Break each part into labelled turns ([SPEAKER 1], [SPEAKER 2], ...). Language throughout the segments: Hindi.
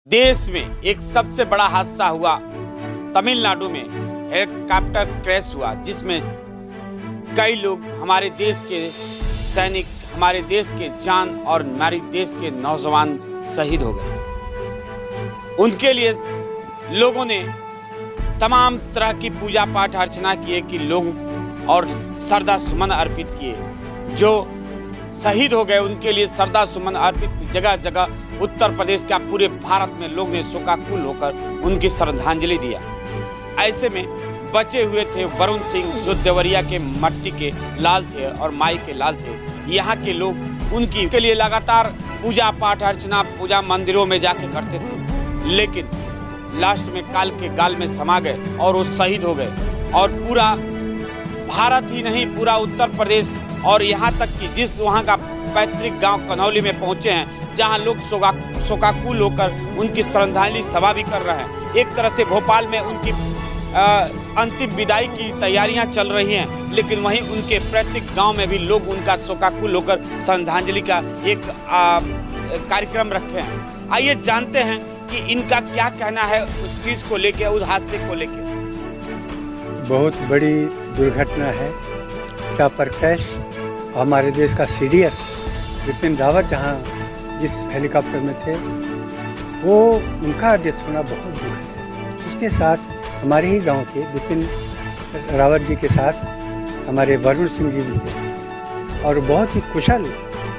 [SPEAKER 1] देश में एक सबसे बड़ा हादसा हुआ। तमिलनाडु में हेलीकॉप्टर क्रैश हुआ जिसमें कई लोग हमारे देश के सैनिक, हमारे देश के जान और हमारे देश के नौजवान शहीद हो गए। उनके लिए लोगों ने तमाम तरह की पूजा पाठ अर्चना किए कि लोग और श्रद्धा सुमन अर्पित किए। जो शहीद हो गए उनके लिए श्रद्धा सुमन अर्पित जगह जगह उत्तर प्रदेश का पूरे भारत में लोग ने शोकाकुल होकर उनकी श्रद्धांजलि दिया। ऐसे में बचे हुए थे वरुण सिंह जो देवरिया के मट्टी के लाल थे और माई के लाल थे। यहाँ के लोग उनकी के लिए लगातार पूजा पाठ अर्चना पूजा मंदिरों में जाके करते थे, लेकिन लास्ट में काल के गाल में समा गए और वो शहीद हो गए। और पूरा भारत ही नहीं, पूरा उत्तर प्रदेश और यहाँ तक कि जिस वहाँ का पैतृक गांव कनौली में पहुँचे हैं, जहाँ लोग शोकाकुल होकर उनकी श्रद्धांजलि सभा भी कर रहे हैं। एक तरह से भोपाल में उनकी अंतिम विदाई की तैयारियां चल रही हैं, लेकिन वहीं उनके पैतृक गांव में भी लोग उनका शोकाकुल होकर श्रद्धांजलि का एक कार्यक्रम रखे हैं। आइए जानते हैं कि इनका क्या कहना है उस चीज़ को लेकर, उस हादसे को लेकर।
[SPEAKER 2] बहुत बड़ी दुर्घटना है। Chopper crash. हमारे देश का सीडीएस बिपिन रावत जहाँ जिस हेलीकॉप्टर में थे, वो उनका डेथ होना बहुत दुख है। उसके साथ हमारे ही गांव के बिपिन रावत जी के साथ हमारे वरुण सिंह जी भी थे और बहुत ही कुशल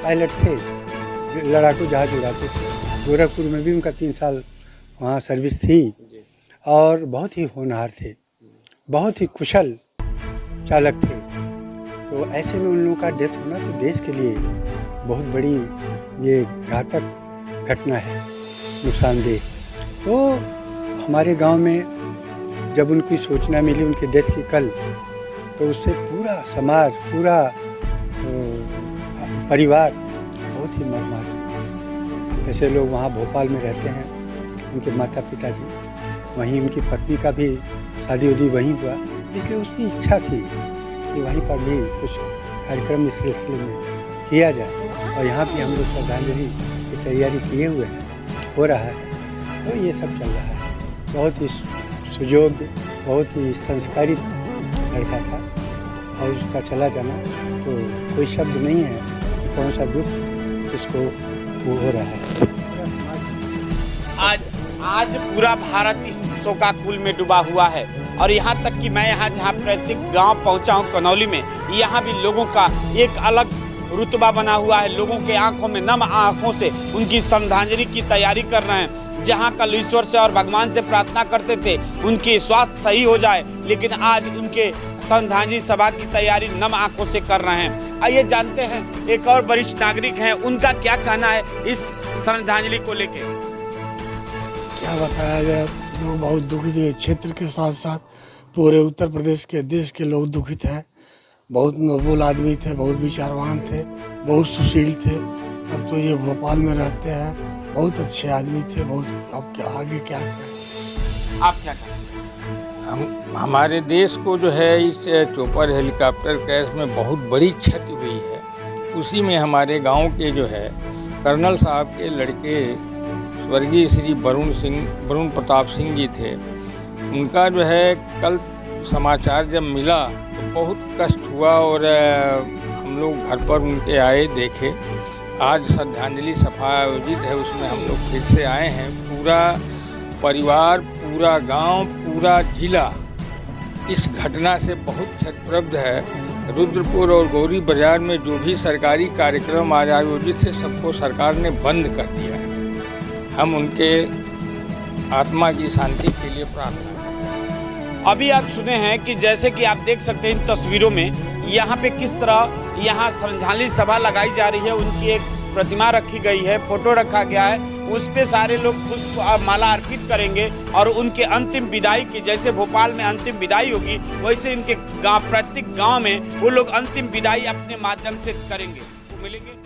[SPEAKER 2] पायलट थे, जो लड़ाकू जहाज उड़ाते थे। गोरखपुर में भी उनका 3 साल वहाँ सर्विस थी और बहुत ही होनहार थे, बहुत ही कुशल चालक थे। तो ऐसे में उन लोगों का डेथ होना तो देश के लिए बहुत बड़ी ये घातक घटना है, नुकसानदेह। तो हमारे गांव में जब उनकी सूचना मिली उनके डेथ की कल, तो उससे पूरा समाज, पूरा परिवार बहुत ही मर्माहत हुआ। ऐसे लोग वहाँ भोपाल में रहते हैं, उनके माता पिता जी, वहीं उनकी पत्नी का भी शादी उदी वहीं हुआ, इसलिए उसकी इच्छा थी कि वहीं पर भी कुछ कार्यक्रम इस सिलसिले में किया जाए। और यहाँ भी हम लोग श्रद्धांजलि की तैयारी किए हुए हैं, हो रहा है। तो ये सब चल रहा है। बहुत ही सुयोग्य, बहुत ही संस्कारित लड़का था और उसका चला जाना तो कोई शब्द नहीं है कि कौन सा दुख उसको वो हो रहा है।
[SPEAKER 1] आज पूरा भारत इस शोकाकुल में डूबा हुआ है और यहाँ तक कि मैं यहाँ जहाँ पैतृक गांव पहुँचा हूँ कनौली में, यहाँ भी लोगों का एक अलग रुतबा बना हुआ है। लोगों के आंखों में नम आंखों से उनकी श्रद्धांजलि की तैयारी कर रहे हैं। जहाँ कल ईश्वर से और भगवान से प्रार्थना करते थे उनकी स्वास्थ्य सही हो जाए, लेकिन आज उनके श्रद्धांजलि सभा की तैयारी नम आंखों से कर रहे हैं। आइए जानते हैं एक और वरिष्ठ नागरिक हैं, उनका क्या कहना है इस श्रद्धांजलि को लेकर।
[SPEAKER 3] क्या बताया जाए, लोग बहुत दुखित है। क्षेत्र के साथ साथ पूरे उत्तर प्रदेश के देश के लोग दुखित हैं। बहुत नोबल आदमी थे, बहुत विचारवान थे, बहुत सुशील थे। अब तो ये भोपाल में रहते हैं, बहुत अच्छे आदमी थे। बहुत अब क्या आगे क्या करें,
[SPEAKER 1] आप क्या कहें?
[SPEAKER 4] हमारे देश को जो है इस चोपर हेलीकॉप्टर क्रैश में बहुत बड़ी क्षति हुई है। उसी में हमारे गांव के जो है कर्नल साहब के लड़के स्वर्गीय श्री वरुण प्रताप सिंह जी थे। उनका जो है कल समाचार जब मिला तो बहुत कष्ट हुआ और हम लोग घर पर उनके आए, देखे। आज श्रद्धांजलि सभा आयोजित है, उसमें हम लोग फिर से आए हैं। पूरा परिवार, पूरा गांव, पूरा जिला इस घटना से बहुत क्षतिग्रस्त है। रुद्रपुर और गौरी बाजार में जो भी सरकारी कार्यक्रम आज आयोजित थे, सबको सरकार ने बंद कर दिया है। हम उनके आत्मा की शांति के लिए प्रार्थना करते हैं।
[SPEAKER 1] अभी आप सुने हैं कि जैसे कि आप देख सकते हैं इन तस्वीरों में यहाँ पे किस तरह यहाँ श्रद्धांजलि सभा लगाई जा रही है। उनकी एक प्रतिमा रखी गई है, फोटो रखा गया है, उस पे सारे लोग पुष्प माला अर्पित करेंगे और उनके अंतिम विदाई की, जैसे भोपाल में अंतिम विदाई होगी वैसे इनके गाँव, प्रत्येक गाँव में वो लोग अंतिम विदाई अपने माध्यम से करेंगे। तो मिलेंगे।